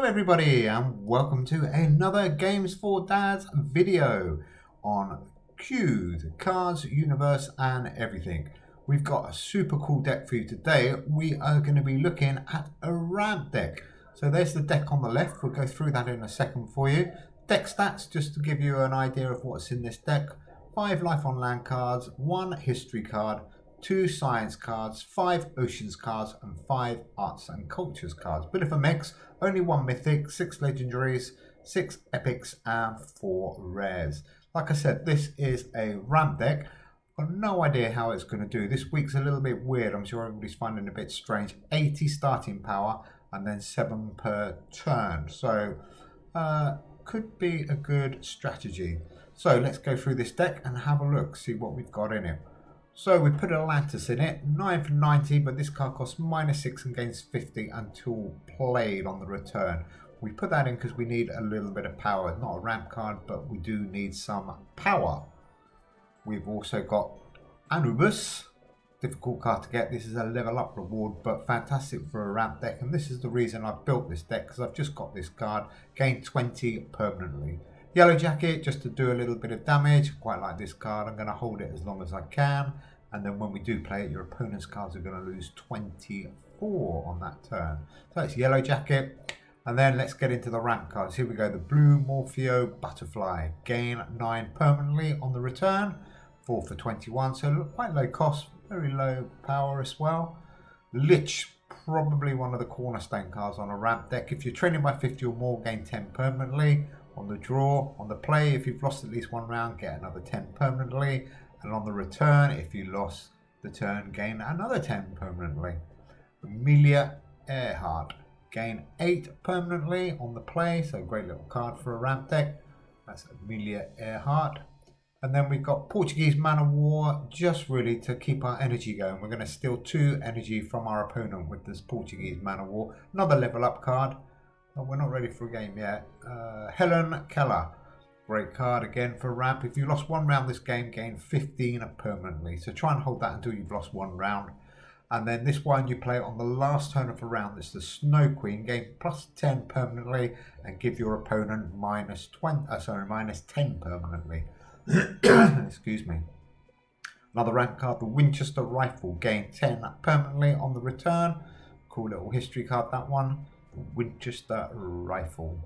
everybody and welcome to another Games for Dads video on Q's, Cards, Universe and everything. We've got a super cool deck for you today. We are going to be looking at a ramp deck. So there's the deck on the left. We'll go through that in a second for you. Deck stats, just to give you an idea of what's in this deck. 5 life on land cards, 1 history card, 2 science cards, 5 oceans cards and 5 arts and cultures cards. Bit of a mix, only 1 mythic, 6 legendaries, 6 epics and 4 rares. Like I said, this is a ramp deck. I've got no idea how it's going to do. This week's a little bit weird. I'm sure everybody's finding it a bit strange. 80 starting power and then 7 per turn. So could be a good strategy. So let's go through this deck and have a look, see what we've got in it. So we put Atlantis in it, 9 for 90, but this card costs -6 and gains 50 until played on the return. We put that in because we need a little bit of power. Not a ramp card, but we do need some power. We've also got Anubis, difficult card to get. This is a level up reward, but fantastic for a ramp deck. And this is the reason I've built this deck, because I've just got this card, gain 20 permanently. Yellow Jacket, just to do a little bit of damage. Quite like this card. I'm going to hold it as long as I can. And then when we do play it, your opponent's cards are going to lose 24 on that turn. So it's Yellow Jacket. And then let's get into the ramp cards. Here we go. The Blue Morpheo Butterfly. Gain 9 permanently on the return. 4 for 21. So quite low cost. Very low power as well. Lich. Probably one of the cornerstone cards on a ramp deck. If you're training by 50 or more, gain 10 permanently. On the draw, on the play, if you've lost at least 1 round, get another 10 permanently. And on the return, if you lost the turn, gain another 10 permanently. Amelia Earhart, gain 8 permanently on the play. So great little card for a ramp deck. That's Amelia Earhart. And then we've got Portuguese Man of War, just really to keep our energy going. We're going to steal 2 energy from our opponent with this Portuguese Man of War. Another level up card. Oh, we're not ready for a game yet. Helen Keller. Great card again for ramp. If you lost 1 round this game, gain 15 permanently. So try and hold that until you've lost 1 round. And then this one you play on the last turn of a round. It's the Snow Queen. Gain +10 permanently and give your opponent -10 permanently. Excuse me. Another ramp card, the Winchester Rifle. Gain 10 permanently on the return. Cool little history card, that one. Winchester Rifle.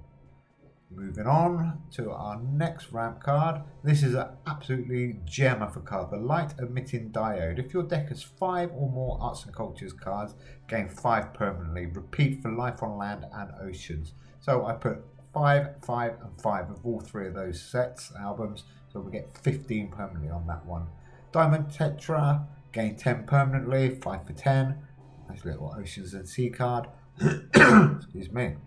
Moving on to our next ramp card. This is an absolutely gem of a card, the Light Emitting Diode. If your deck has 5 or more arts and cultures cards, gain 5 permanently. Repeat for life on land and oceans. So I put 5, 5 and 5 of all 3 of those sets, albums, so we get 15 permanently on that one. Diamond Tetra, gain 10 permanently, 5 for 10. Nice little Oceans and Sea card. Excuse me.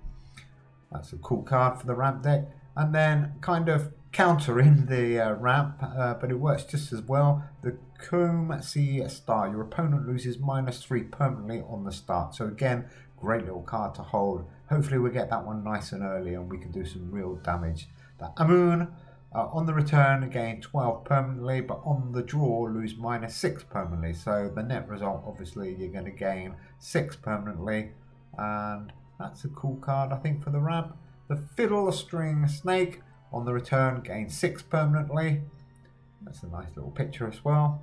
That's a cool card for the ramp deck. And then kind of countering the ramp, but it works just as well. The Combe Sea Star. Your opponent loses -3 permanently on the start. So again, great little card to hold. Hopefully we get that one nice and early and we can do some real damage. The Amun. On the return, gain 12 permanently, but on the draw, lose -6 permanently. So the net result, obviously, you're going to gain 6 permanently. And that's a cool card, I think, for the ramp. The Fiddle String Snake, on the return, gain 6 permanently. That's a nice little picture as well.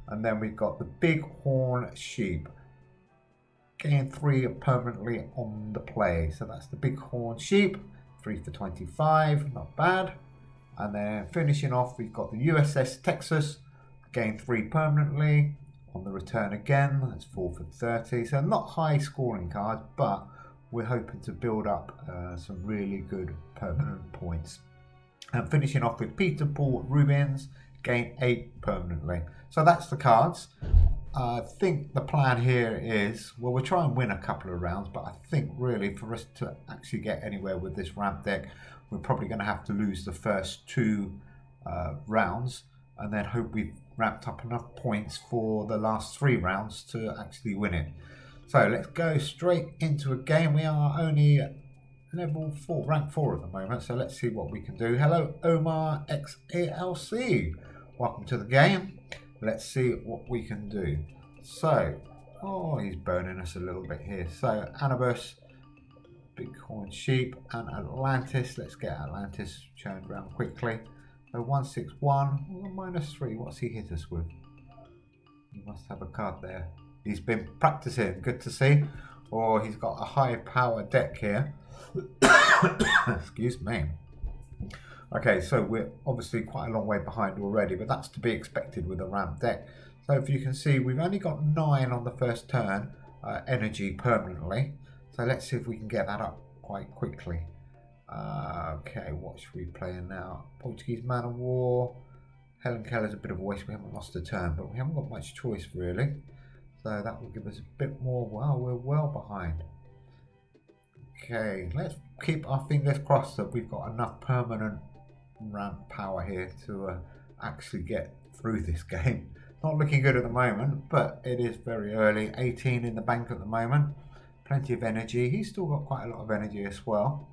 And then we've got the Big Horn Sheep. Gain 3 permanently on the play. So that's the Big Horn Sheep. 3 for 25, not bad. And then finishing off, we've got the USS Texas. Gain 3 permanently. On the return again, that's 4 for 30. So not high scoring cards, but we're hoping to build up some really good permanent points. And finishing off with Peter Paul Rubens, gain 8 permanently. So that's the cards. I think the plan here is, well, we'll try and win a couple of rounds, but I think really for us to actually get anywhere with this ramp deck, we're probably going to have to lose the first 2 rounds and then hope we've ramped up enough points for the last 3 rounds to actually win it. So let's go straight into a game. We are only level 4, rank 4 at the moment, so let's see what we can do. Hello, Omar XALC. Welcome to the game. Let's see what we can do. So, oh, he's burning us a little bit here. So, Anubis, Bighorn Sheep, and Atlantis. Let's get Atlantis turned around quickly. So 161, -3. What's he hit us with? He must have a card there. He's been practicing, good to see. Or he's got a high power deck here. Excuse me. Okay, so we're obviously quite a long way behind already, but that's to be expected with a ramp deck. So if you can see, we've only got 9 on the first turn, energy permanently. So let's see if we can get that up quite quickly. Okay, what should we play in now? Portuguese Man of War. Helen Keller's a bit of a waste. We haven't lost a turn, but we haven't got much choice really. So that will give us a bit more. Wow, we're well behind. Okay, let's keep our fingers crossed that we've got enough permanent ramp power here to actually get through this game. Not looking good at the moment, but it is very early. 18 in the bank at the moment. Plenty of energy. He's still got quite a lot of energy as well.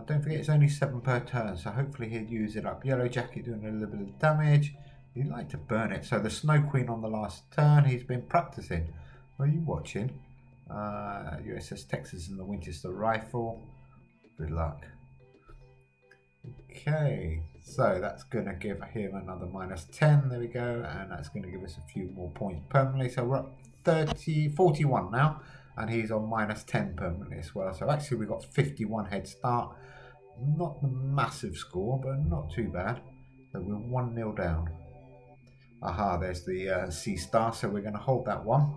Don't forget it's only 7 per turn, so hopefully he'll use it up. Yellow Jacket doing a little bit of damage. He'd like to burn it. So the Snow Queen on the last turn, he's been practicing. Are you watching? USS Texas and the Winchester Rifle. Good luck. Okay, so that's going to give him another -10. There we go. And that's going to give us a few more points permanently. So we're up 41 now. And he's on -10 permanently as well. So actually we've got 51 head start. Not the massive score, but not too bad. So we're 1-0 down. Aha, there's the C star. So we're going to hold that one.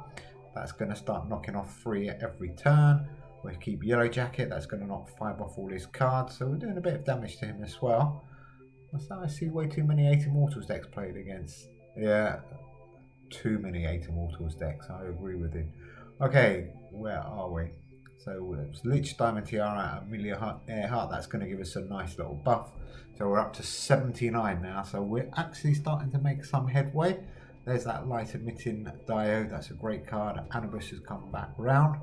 That's going to start knocking off 3 at every turn. We'll keep Yellow Jacket. That's going to knock 5 off all his cards. So we're doing a bit of damage to him as well. What's that? I see way too many 8 Immortals decks played against. Yeah, too many 8 Immortals decks. I agree with him. Okay, where are we? So it's Lich, Diamond Tiara, Amelia Earhart. That's going to give us a nice little buff. So we're up to 79 now. So we're actually starting to make some headway. There's that light emitting diode. That's a great card. Anubis has come back round.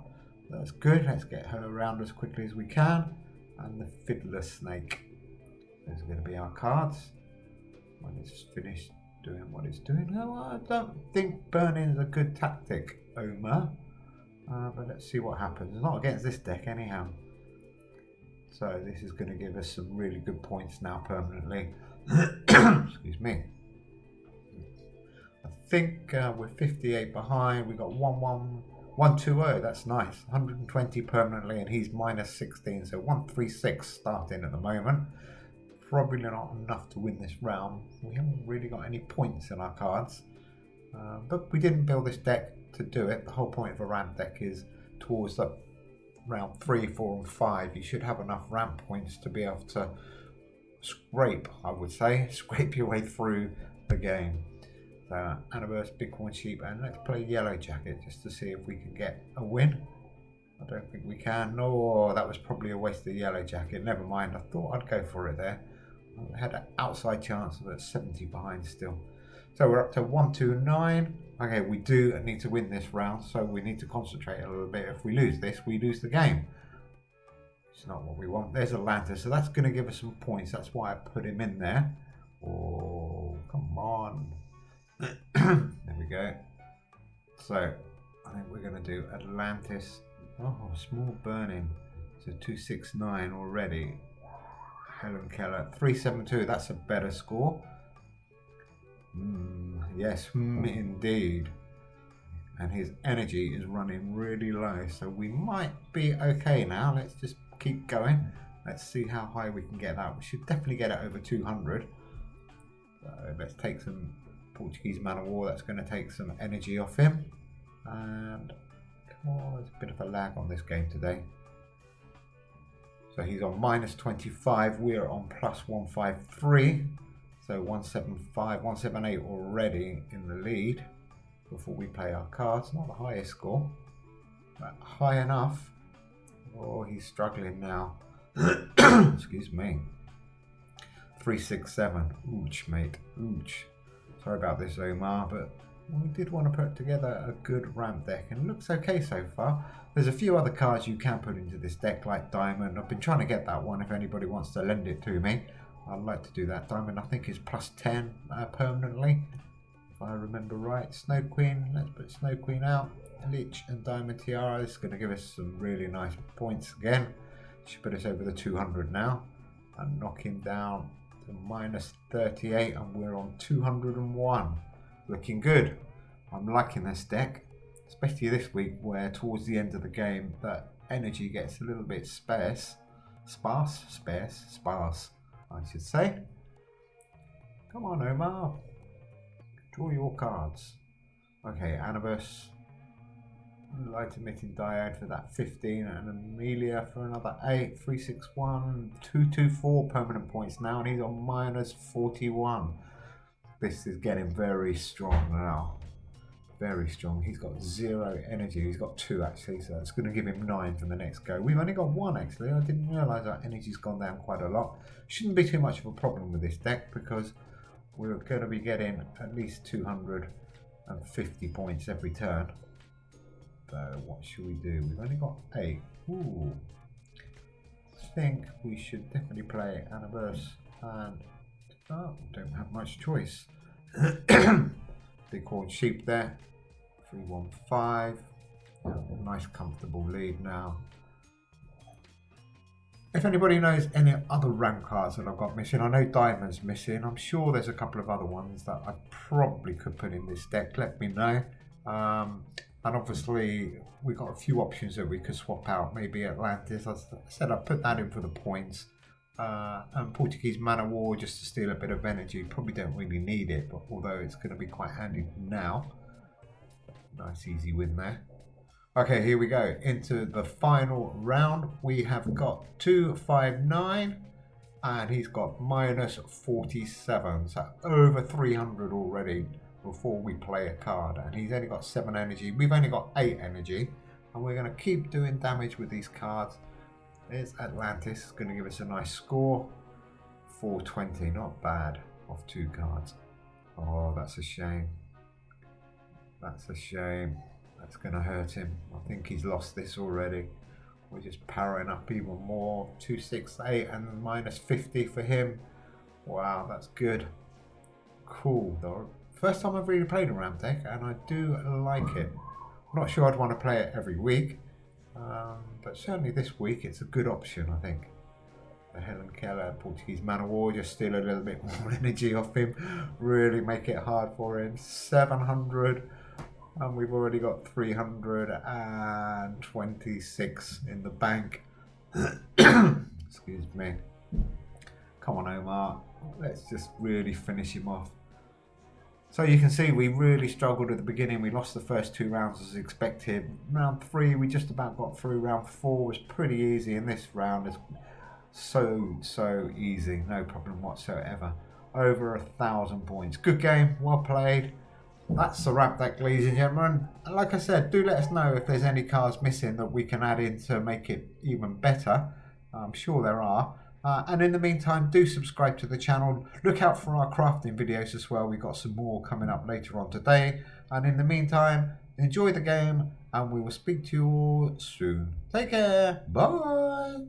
That's good. Let's get her around as quickly as we can. And the Fiddler Snake. Those are going to be our cards. When it's finished doing what it's doing. No, I don't think burning is a good tactic, Omar. But let's see what happens. It's not against this deck anyhow. So this is going to give us some really good points now permanently. Excuse me. I think we're 58 behind. We've got 120. That's nice. 120 permanently and he's -16. So 136 starting at the moment. Probably not enough to win this round. We haven't really got any points in our cards. But we didn't build this deck to do it. The whole point of a ramp deck is towards the round 3, 4 and 5 you should have enough ramp points to be able to scrape, I would say, scrape your way through the game. So Anubis, Bighorn Sheep, and let's play Yellow Jacket just to see if we can get a win. I don't think we can. No, that was probably a waste of Yellow Jacket. Never mind, I thought I'd go for it there. I had an outside chance of 70 behind still. So we're up to 129. Okay, we do need to win this round, so we need to concentrate a little bit. If we lose this, we lose the game. It's not what we want. There's Atlantis, so that's going to give us some points. That's why I put him in there. Oh, come on. There we go. So I think we're going to do Atlantis. Oh, small burning. So 269 already. Helen Keller 372. That's a better score. Yes, indeed. And his energy is running really low, so we might be okay now. Let's just keep going. Let's see how high we can get that. We should definitely get it over 200. So let's take some Portuguese Man of War. That's going to take some energy off him. And come on, there's a bit of a lag on this game today. So he's on -25. We're on +153. So 175, 178 already in the lead before we play our cards. Not the highest score, but high enough. Oh, he's struggling now. Excuse me. 367. Ouch, mate. Ouch. Sorry about this, Omar, but we did want to put together a good ramp deck, and it looks okay so far. There's a few other cards you can put into this deck, like Diamond. I've been trying to get that one if anybody wants to lend it to me. I'd like to do that. Diamond, I think, is +10 permanently, if I remember right. Snow Queen, let's put Snow Queen out. Lich and Diamond Tiara, this is going to give us some really nice points again. Should put us over the 200 now. And knock him down to minus 38, and we're on 201. Looking good. I'm liking this deck, especially this week where towards the end of the game that energy gets a little bit sparse, I should say. Come on, Omar. Draw your cards. Okay, Anubis. Light emitting diode for that 15, and Amelia for another 8. 361, 224 permanent points now, and he's on minus 41. This is getting very strong now. Very strong. He's got 0 energy. He's got 2 actually, so it's going to give him 9 for the next go. We've only got 1 actually. I didn't realise our energy's gone down quite a lot. Shouldn't be too much of a problem with this deck because we're going to be getting at least 250 points every turn. So what should we do? We've only got 8. Ooh. I think we should definitely play Anubis and don't have much choice. Bighorn Sheep there. 315. Nice comfortable lead now. If anybody knows any other ramp cards that I've got missing, I know Diamond's missing. I'm sure there's a couple of other ones that I probably could put in this deck. Let me know. And obviously, we've got a few options that we could swap out. Maybe Atlantis. As I said, I put that in for the points. And Portuguese Man-O-War just to steal a bit of energy. Probably don't really need it, but although it's going to be quite handy now. Nice easy win there. Okay, here we go. Into the final round. We have got 259. And he's got minus 47. So over 300 already before we play a card, and he's only got 7 energy. We've only got 8 energy, and we're going to keep doing damage with these cards. There's Atlantis. It's going to give us a nice score. 420, not bad off 2 cards. Oh, that's a shame. That's a shame. That's going to hurt him. I think he's lost this already. We're just powering up even more. 268 and minus 50 for him. Wow, that's good. Cool though. First time I've really played a ramp deck, and I do like it. I'm not sure I'd want to play it every week, but certainly this week it's a good option, I think. Helen Keller, Portuguese Man-O-War, just steal a little bit more energy off him, really make it hard for him. 700, and we've already got 326 in the bank. Excuse me. Come on, Omar, let's just really finish him off. So you can see we really struggled at the beginning. We lost the first 2 rounds as expected. Round 3 we just about got through. Round 4 was pretty easy, and this round is so easy, no problem whatsoever. Over 1,000 points. Good game, well played. That's the ramp deck, ladies and gentlemen. And like I said, do let us know if there's any cards missing that we can add in to make it even better. I'm sure there are. And in the meantime, do subscribe to the channel. Look out for our crafting videos as well. We've got some more coming up later on today. And in the meantime, enjoy the game, and we will speak to you all soon. Take care. Bye.